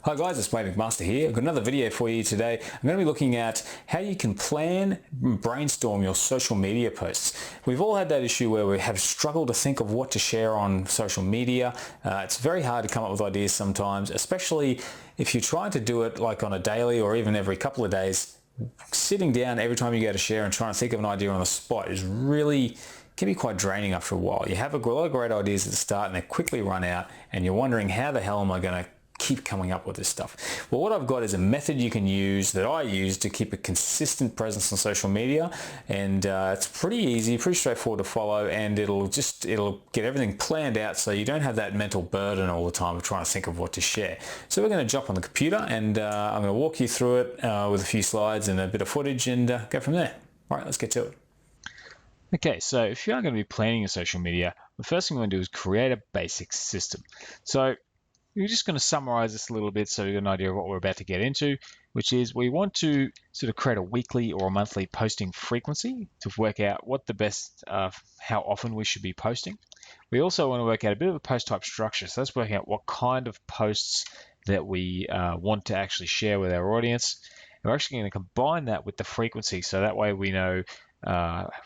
Hi guys, it's Master here. I've got another video for you today. I'm going to be looking at how you can plan, brainstorm your social media posts. We've all had that issue where we have struggled to think of what to share on social media. It's very hard to come up with ideas sometimes, especially if you try to do it like on a daily or even every couple of days. Sitting down every time you go to share and trying to think of an idea on the spot is really can be quite draining after a while. You have a lot of great ideas at the start and they quickly run out and you're wondering how the hell am I going to keep coming up with this stuff. Well, what I've got is a method you can use that I use to keep a consistent presence on social media, and it's pretty easy, pretty straightforward to follow, and it'll get everything planned out so you don't have that mental burden all the time of trying to think of what to share. So we're going to jump on the computer and I'm going to walk you through it with a few slides and a bit of footage and go from there. All right, let's get to it. Okay, so if you are going to be planning your social media, the first thing you want to do is create a basic system. So we're just going to summarize this a little bit so you get an idea of what we're about to get into, which is we want to sort of create a weekly or a monthly posting frequency to work out what the best, how often we should be posting. We also want to work out a bit of a post type structure. So let's work out what kind of posts that we want to actually share with our audience. And we're actually going to combine that with the frequency. So that way we know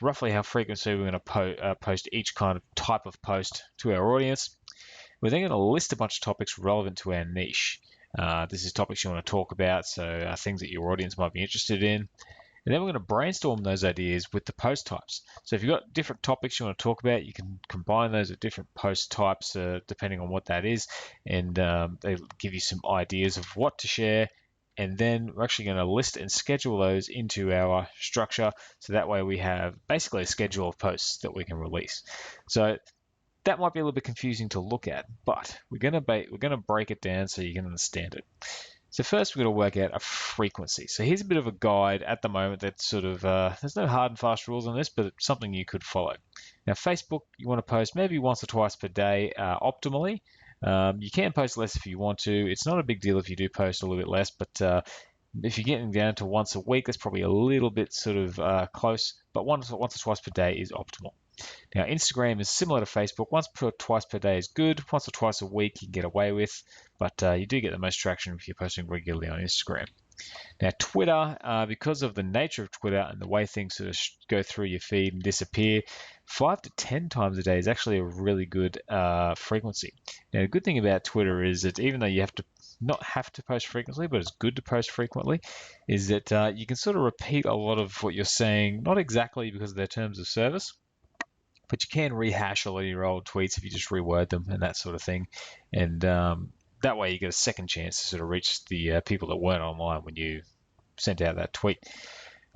roughly how frequently we're going to post each kind of type of post to our audience. We're then going to list a bunch of topics relevant to our niche. This is topics you want to talk about, so things that your audience might be interested in. And then we're going to brainstorm those ideas with the post types. So if you've got different topics you want to talk about, you can combine those with different post types depending on what that is. And they give you some ideas of what to share. And then we're actually going to list and schedule those into our structure. So that way we have basically a schedule of posts that we can release. So that might be a little bit confusing to look at, but we're going to break it down so you can understand it. So first we're going to work out a frequency. So here's a bit of a guide at the moment that's sort of, there's no hard and fast rules on this, but it's something you could follow. Now Facebook, you want to post maybe once or twice per day optimally. You can post less if you want to. It's not a big deal if you do post a little bit less, but if you're getting down to once a week, that's probably a little bit sort of close, but once or twice per day is optimal. Now, Instagram is similar to Facebook. Once or twice per day is good. Once or twice a week you can get away with, but you do get the most traction if you're posting regularly on Instagram. Now, Twitter, because of the nature of Twitter and the way things sort of go through your feed and disappear, 5 to 10 times a day is actually a really good frequency. Now, the good thing about Twitter is that even though you not have to post frequently, but it's good to post frequently, is that you can sort of repeat a lot of what you're saying, not exactly because of their terms of service, but you can rehash a lot of your old tweets if you just reword them and that sort of thing. And that way you get a second chance to sort of reach the people that weren't online when you sent out that tweet.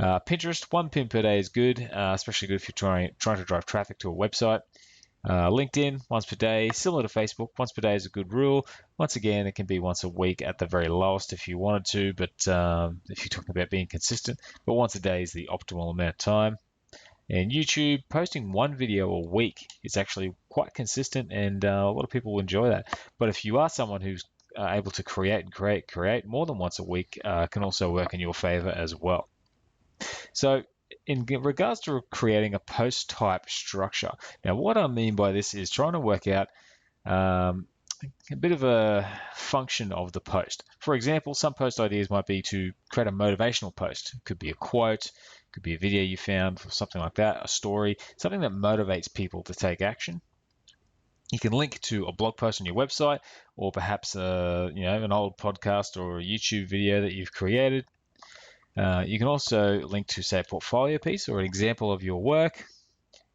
Pinterest, 1 pin per day is good, especially good if you're trying to drive traffic to a website. LinkedIn, once per day, similar to Facebook. Once per day is a good rule. Once again, it can be once a week at the very lowest if you wanted to, but if you're talking about being consistent, but once a day is the optimal amount of time. And YouTube, posting 1 video a week is actually quite consistent, and a lot of people will enjoy that. But if you are someone who's able to create more than once a week, can also work in your favor as well. So in regards to creating a post type structure, now what I mean by this is trying to work out a bit of a function of the post. For example, some post ideas might be to create a motivational post. It could be a quote, could be a video you found, or something like that, a story, something that motivates people to take action. You can link to a blog post on your website, or perhaps an old podcast or a YouTube video that you've created. You can also link to, say, a portfolio piece or an example of your work.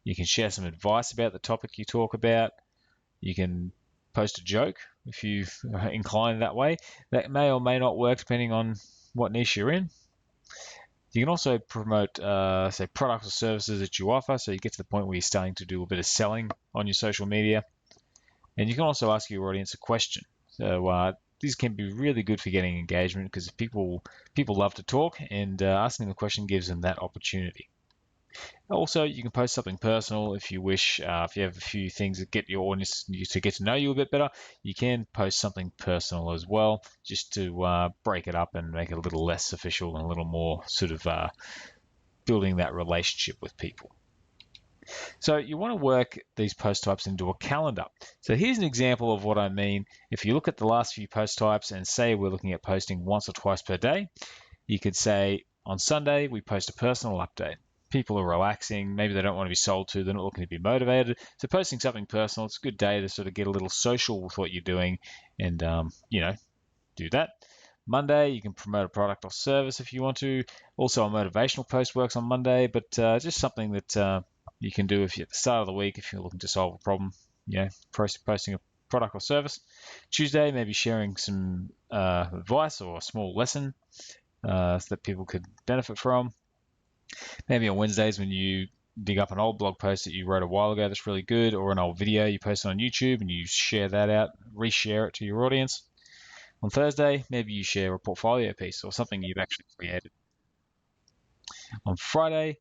You can share some advice about the topic you talk about. You can post a joke if you are inclined that way. That may or may not work depending on what niche you're in. You can also promote, say, products or services that you offer, so you get to the point where you're starting to do a bit of selling on your social media. And you can also ask your audience a question. So these can be really good for getting engagement because people love to talk, and asking them a question gives them that opportunity. Also, you can post something personal if you wish. If you have a few things that get your audience to get to know you a bit better, you can post something personal as well, just to break it up and make it a little less official and a little more sort of building that relationship with people. So you want to work these post types into a calendar. So here's an example of what I mean. If you look at the last few post types and say we're looking at posting once or twice per day, you could say on Sunday, we post a personal update. People are relaxing. Maybe they don't want to be sold to. They're not looking to be motivated. So posting something personal, it's a good day to sort of get a little social with what you're doing and, do that. Monday, you can promote a product or service if you want to. Also, a motivational post works on Monday, but just something that you can do if you're at the start of the week if you're looking to solve a problem. Posting a product or service. Tuesday, maybe sharing some advice or a small lesson so that people could benefit from. Maybe on Wednesdays when you dig up an old blog post that you wrote a while ago that's really good, or an old video you posted on YouTube and you share that out, reshare it to your audience. On Thursday, maybe you share a portfolio piece or something you've actually created. On Friday,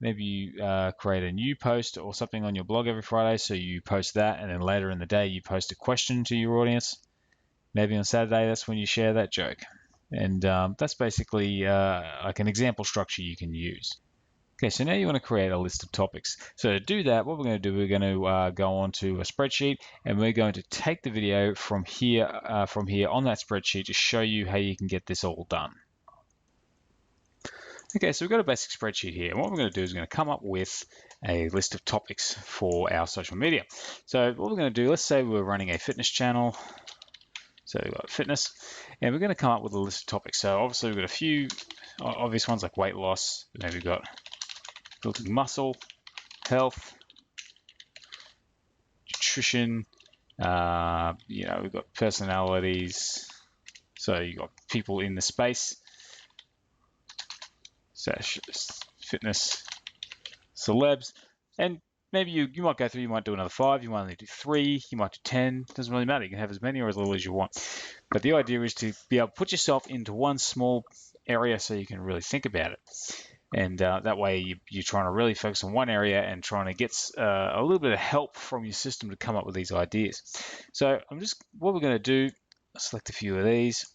maybe you create a new post or something on your blog every Friday, so you post that, and then later in the day you post a question to your audience. Maybe on Saturday, that's when you share that joke. And that's basically like an example structure you can use. Okay, so now you want to create a list of topics. So to do that, what we're going to do, we're going to go onto a spreadsheet, and we're going to take the video from here on that spreadsheet to show you how you can get this all done. Okay, so we've got a basic spreadsheet here, and what we're going to do is we're going to come up with a list of topics for our social media. So what we're going to do, let's say we're running a fitness channel. So we've got fitness, and we're going to come up with a list of topics. So obviously we've got a few obvious ones like weight loss, and then we've got building muscle, health, nutrition, we've got personalities, so you've got people in the space, so fitness, celebs, and maybe you might go through, you might do another 5, you might only do 3, you might do 10, doesn't really matter, you can have as many or as little as you want. But the idea is to be able to put yourself into one small area so you can really think about it. And that way you're trying to really focus on one area and trying to get a little bit of help from your system to come up with these ideas. So what we're going to do, select a few of these,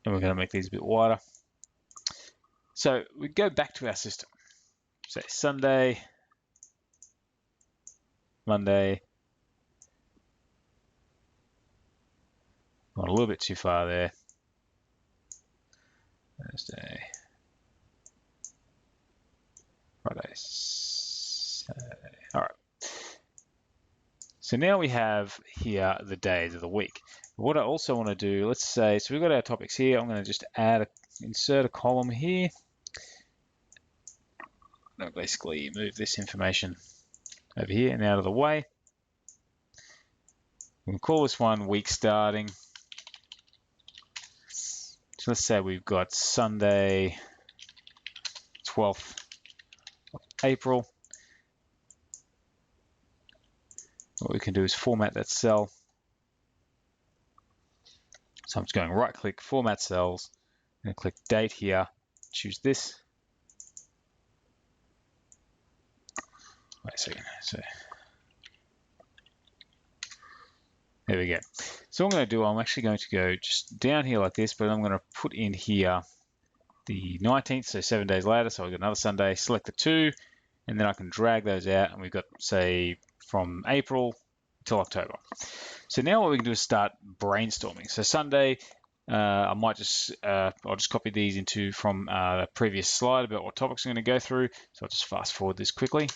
and we're going to make these a bit wider. So we go back to our system. Say Sunday, Monday, gone a little bit too far there. Thursday, Friday, Saturday. All right. So now we have here the days of the week. What I also want to do, let's say, so we've got our topics here. I'm going to just insert a column here. I'll basically move this information over here and out of the way. We can call this one week starting. So let's say we've got Sunday, 12th of April. What we can do is format that cell. So I'm just going right click, format cells, and click date here, choose this. Wait a second, so there we go. So what I'm going to do, I'm actually going to go just down here like this, but I'm going to put in here the 19th, so 7 days later, so I've got another Sunday, select the 2, and then I can drag those out, and we've got, say, from April till October. So now what we can do is start brainstorming. So Sunday, I'll just copy these from the previous slide about what topics I'm going to go through. So I'll just fast forward this quickly.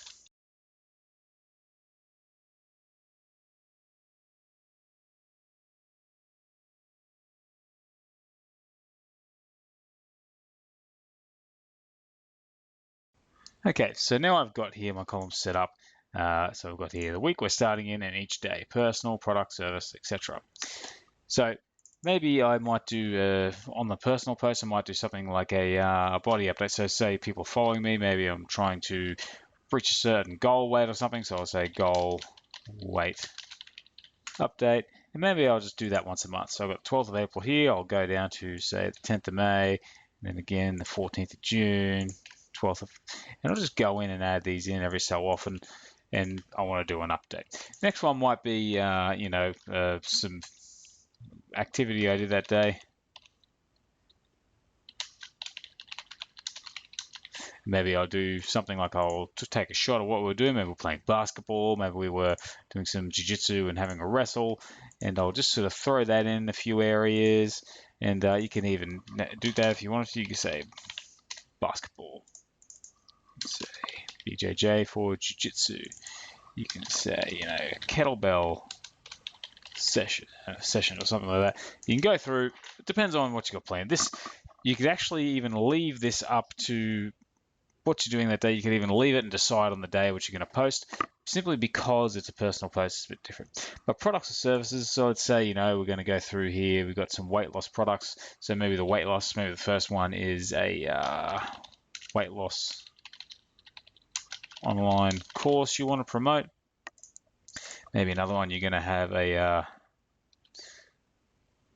Okay, so now I've got here my columns set up. So I've got here the week we're starting in and each day, personal, product, service, etc. So maybe I might do, on the personal post, I might do something like a body update. So say people following me, maybe I'm trying to reach a certain goal weight or something. So I'll say goal weight update. And maybe I'll just do that once a month. So I've got 12th of April here. I'll go down to, say, the 10th of May, and then again the 14th of June, 12th of, and I'll just go in and add these in every so often, and I want to do an update. Next one might be, some activity I did that day. Maybe I'll do something like I'll take a shot of what we're doing. Maybe we're playing basketball. Maybe we were doing some jiu-jitsu and having a wrestle. And I'll just sort of throw that in a few areas. And you can even do that if you wanted to. You can say basketball. Say BJJ for jiu-jitsu. You can say, kettlebell session or something like that. You can go through. It depends on what you got planned. You could actually even leave this up to what you're doing that day. You could even leave it and decide on the day what you're going to post, simply because it's a personal post. It's a bit different. But products or services, so let's say, we're going to go through here. We've got some weight loss products. So maybe the first one is a weight loss online course you want to promote. Maybe another one, you're going to have a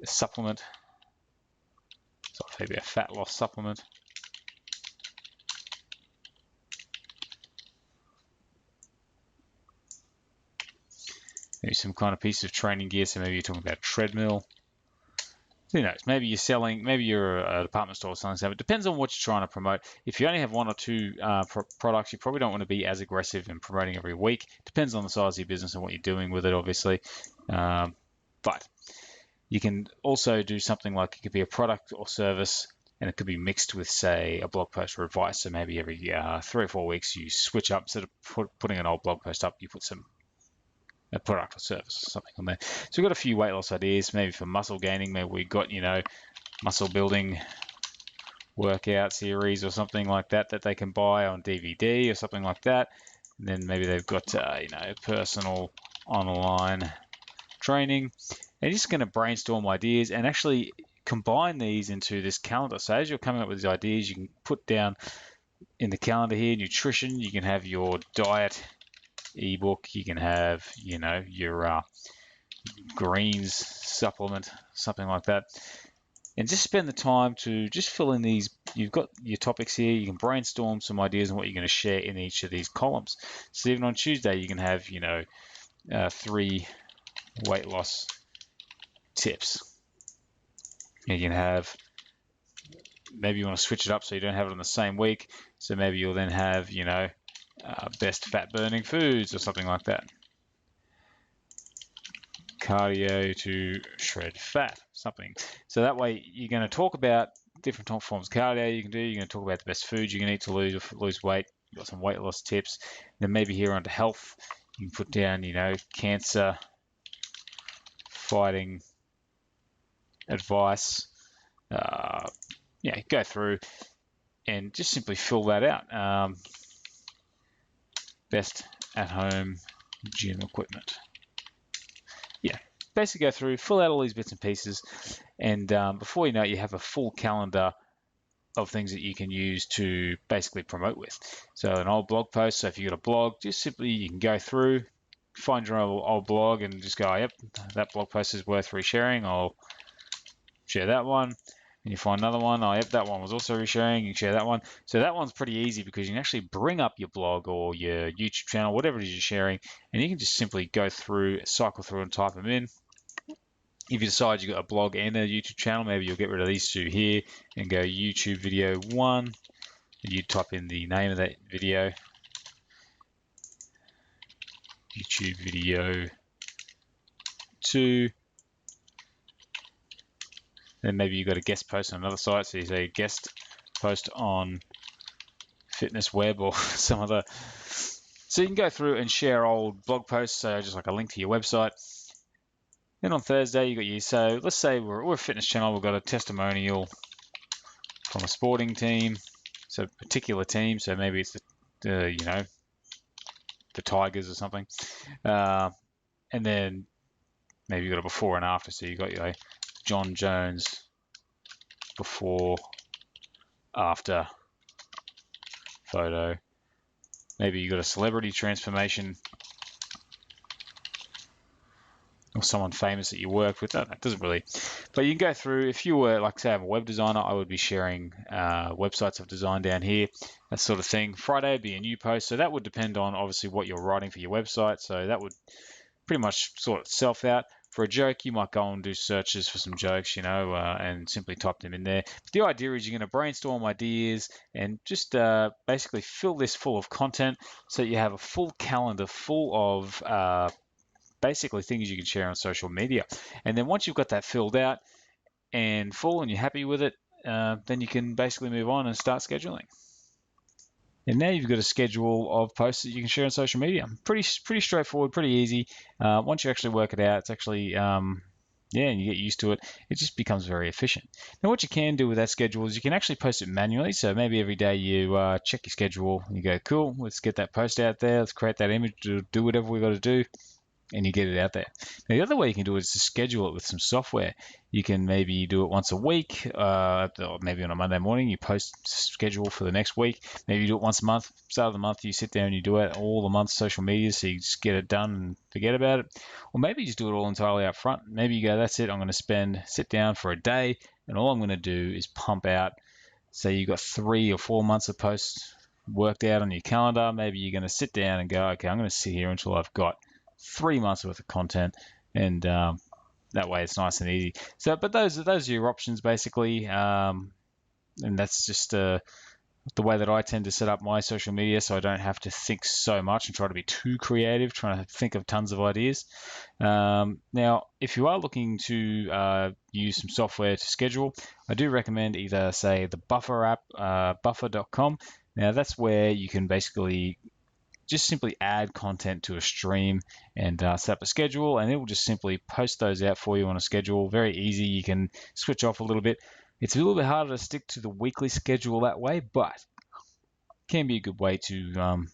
supplement. So maybe a fat loss supplement. Maybe some kind of piece of training gear. So maybe you're talking about a treadmill. Who knows? Maybe you're a department store or something. So it depends on what you're trying to promote. If you only have one or two products, you probably don't want to be as aggressive in promoting every week. Depends on the size of your business and what you're doing with it, obviously. But you can also do something like, it could be a product or service, and it could be mixed with, say, a blog post or advice. So maybe every 3 or 4 weeks you switch up. Instead of putting an old blog post up, you put a product or service or something on there. So we've got a few weight loss ideas, maybe for muscle gaining. Maybe we've got, muscle building workout series or something like that they can buy on DVD or something like that. And then maybe they've got, personal online training. And you're just going to brainstorm ideas and actually combine these into this calendar. So as you're coming up with these ideas, you can put down in the calendar here, nutrition. You can have your diet ebook. You can have, your greens supplement, something like that. And just spend the time to just fill in these. You've got your topics here. You can brainstorm some ideas on what you're going to share in each of these columns. So even on Tuesday, you can have, 3 weight loss tips. You can have, maybe you want to switch it up so you don't have it on the same week. So maybe you'll then have, best fat burning foods or something like that. Cardio to shred fat, something. So that way you're going to talk about different forms of cardio you can do. You're going to talk about the best foods you can eat to lose weight. You've got some weight loss tips. Then maybe here onto health, you can put down, cancer fighting advice. Go through and just simply fill that out. Best at home gym equipment. Basically go through, fill out all these bits and pieces, and before you know it, you have a full calendar of things that you can use to basically promote with. So an old blog post, so if you've got a blog, just simply you can go through, find your old blog and just go, yep, that blog post is worth resharing, I'll share that one. And you find another one, yep, that one was also resharing, you can share that one. So that one's pretty easy because you can actually bring up your blog or your YouTube channel, whatever it is you're sharing, and you can just simply go through, cycle through and type them in. If you decide you've got a blog and a YouTube channel, maybe you'll get rid of these two here and go YouTube video 1. And you type in the name of that video. YouTube video 2. Then maybe you've got a guest post on another site. So you say guest post on Fitness Web or some other. So you can go through and share old blog posts. So just like a link to your website. Then on Thursday, you got you. So let's say we're a fitness channel. We've got a testimonial from a sporting team, so a particular team. So maybe it's the Tigers or something. And then maybe you got a before and after. So you got your John Jones before, after photo. Maybe you got a celebrity transformation. Or someone famous that you work with. That doesn't really, but you can go through. If you were, like, say, I'm a web designer, I would be sharing websites I've designed down here, that sort of thing. Friday would be a new post, so that would depend on obviously what you're writing for your website. So that would pretty much sort itself out. For a joke, you might go and do searches for some jokes, and simply type them in there. But the idea is you're going to brainstorm ideas and just basically fill this full of content so you have a full calendar full of basically things you can share on social media. And then once you've got that filled out and full and you're happy with it, then you can basically move on and start scheduling. And now you've got a schedule of posts that you can share on social media. Pretty straightforward, pretty easy. Once you actually work it out, it's actually, and you get used to it, it just becomes very efficient. Now, what you can do with that schedule is you can actually post it manually. So maybe every day you check your schedule and you go, cool, let's get that post out there. Let's create that image, do whatever we got to do, and you get it out there. Now, the other way you can do it is to schedule it with some software. You can maybe do it once a week, maybe on a Monday morning, you post schedule for the next week. Maybe you do it once a month. Start of the month, you sit there and you do it all the month's social media, so you just get it done and forget about it. Or maybe you just do it all entirely up front. Maybe you go, that's it, I'm going to sit down for a day, and all I'm going to do is pump out, say you've got 3 or 4 months of posts worked out on your calendar. Maybe you're going to sit down and go, okay, I'm going to sit here until I've got 3 months worth of content, and that way it's nice and easy. So, but those are your options basically, and that's just the way that I tend to set up my social media, so I don't have to think so much and try to be too creative, trying to think of tons of ideas. Now, if you are looking to use some software to schedule, I do recommend either, say, the Buffer app, buffer.com. Now, that's where you can basically just simply add content to a stream and set up a schedule, and it will just simply post those out for you on a schedule. Very easy. You can switch off a little bit. It's a little bit harder to stick to the weekly schedule that way, but can be a good way to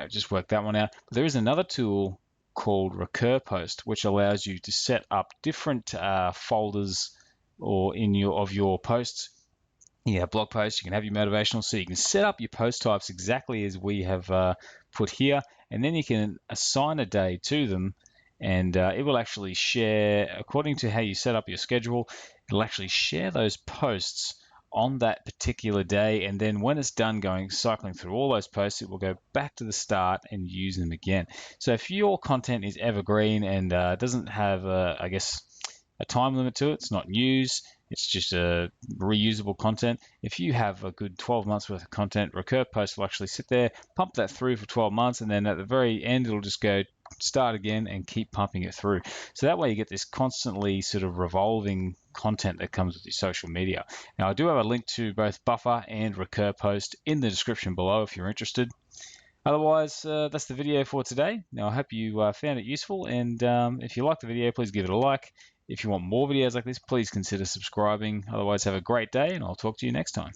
just work that one out. But there is another tool called Recur Post, which allows you to set up different folders or of your posts. You have blog posts, you can have your motivational, so you can set up your post types exactly as we have put here, and then you can assign a day to them, and it will actually share, according to how you set up your schedule, it'll actually share those posts on that particular day, and then when it's done cycling through all those posts, it will go back to the start and use them again. So if your content is evergreen and doesn't have, a time limit to it, it's not news, it's just a reusable content. If you have a good 12 months worth of content, Recur Post will actually sit there, pump that through for 12 months, and then at the very end, it'll just go start again and keep pumping it through. So that way you get this constantly sort of revolving content that comes with your social media. Now, I do have a link to both Buffer and Recur Post in the description below if you're interested. Otherwise, that's the video for today. Now, I hope you found it useful, and if you like the video, please give it a like. If you want more videos like this, please consider subscribing. Otherwise, have a great day, and I'll talk to you next time.